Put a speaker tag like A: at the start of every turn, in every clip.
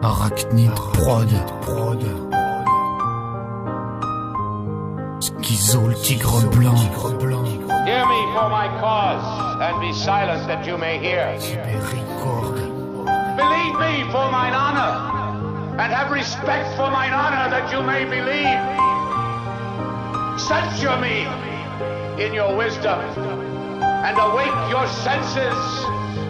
A: Arachnide prod. Schizo le tigre blanc.
B: Hear me for my cause, and be silent that you may hear. Believe me for mine honor, and have respect for mine honor that you may believe. Censure me in your wisdom, and awake your senses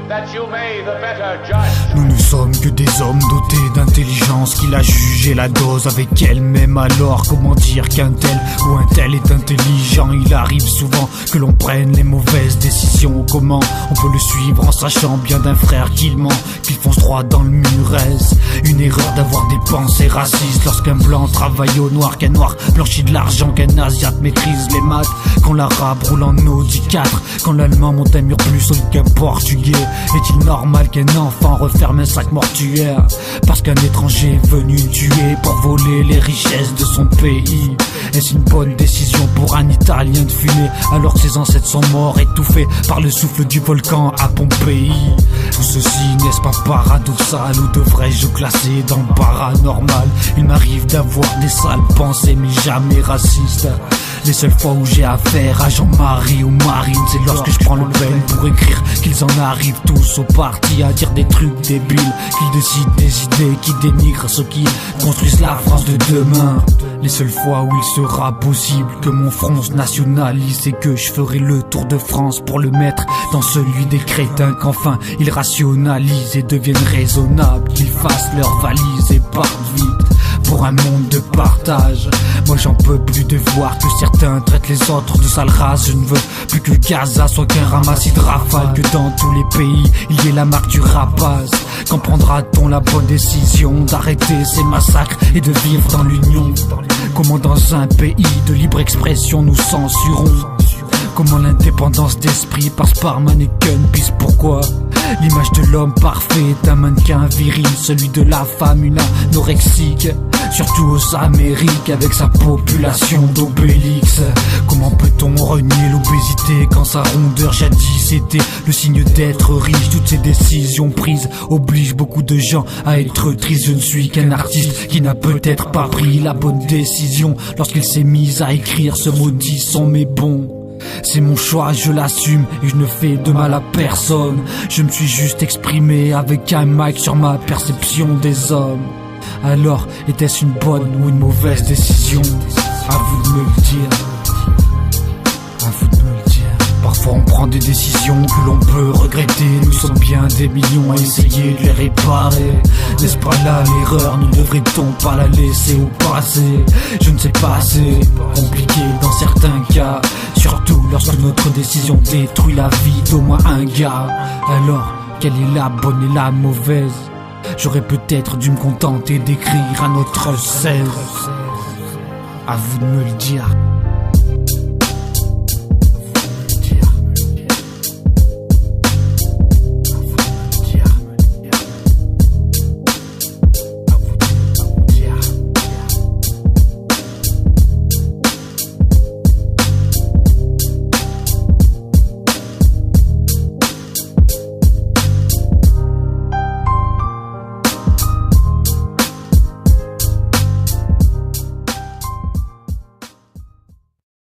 B: that you may the better judge.
A: Nous ne sommes que des hommes dotés d'intelligence qui l'a jugé la dose avec elle-même. Alors comment dire qu'un tel ou un tel est intelligent? Il arrive souvent que l'on prenne les mauvaises décisions. Comment on peut le suivre en sachant bien d'un frère qu'il ment, qu'il fonce droit dans le mur? Est-ce une erreur d'avoir des pensées racistes lorsqu'un blanc travaille au noir, qu'un noir blanchit de l'argent, qu'un asiate maîtrise les maths, quand l'arabe roule en Audi 4, quand l'allemand monte un mur plus solide qu'un portugais? Est-il normal qu'un enfant referme un sac mortuaire parce qu'un étranger est venu le tuer pour voler les richesses de son pays? Est-ce une bonne décision pour un Italien de fumer alors que ses ancêtres sont morts étouffés par le souffle du volcan à Pompéi? Tout ceci n'est-ce pas paradoxal, ou devrais-je classer dans le paranormal? Il m'arrive d'avoir des sales pensées mais jamais racistes. Les seules fois où j'ai affaire à Jean-Marie ou Marine, c'est lorsque je prends le peine pour écrire qu'ils en arrivent tous au parti à dire des trucs débiles, qu'ils décident des idées qui dénigrent ceux qui construisent la France de demain. Les seules fois où il sera possible que mon front se nationalise et que je ferai le tour de France pour le mettre dans celui des crétins, qu'enfin ils rationalisent et deviennent raisonnables, qu'ils fassent leurs valises et partent vite pour un monde de partage. Moi j'en peux plus de voir que certains traitent les autres de sales races. Je ne veux plus que Gaza soit qu'un ramassis de rafales, que dans tous les pays il y ait la marque du rapace. Quand prendra-t-on la bonne décision d'arrêter ces massacres et de vivre dans l'union? Comment dans un pays de libre expression nous censurons? Comment l'indépendance d'esprit passe par mannequin bis? Pourquoi l'image de l'homme parfait est un mannequin viril, celui de la femme une anorexique, surtout aux Amériques avec sa population d'Obélix? Comment peut-on renier l'obésité quand sa rondeur jadis était le signe d'être riche? Toutes ces décisions prises obligent beaucoup de gens à être tristes. Je ne suis qu'un artiste qui n'a peut-être pas pris la bonne décision lorsqu'il s'est mis à écrire ce maudit son, mais bon, c'est mon choix, je l'assume et je ne fais de mal à personne. Je me suis juste exprimé avec un mic sur ma perception des hommes. Alors, était-ce une bonne ou une mauvaise décision? À vous de me le dire. À vous de me le dire. Parfois on prend des décisions que l'on peut regretter. Nous sommes bien des millions à essayer de les réparer. N'est-ce pas là l'erreur? Ne devrait-on pas la laisser au passé? Je ne sais pas, c'est compliqué dans certains cas, surtout lorsque notre décision détruit la vie d'au moins un gars. Alors, quelle est la bonne et la mauvaise? J'aurais peut-être dû me contenter d'écrire un autre 16. À vous de me le dire.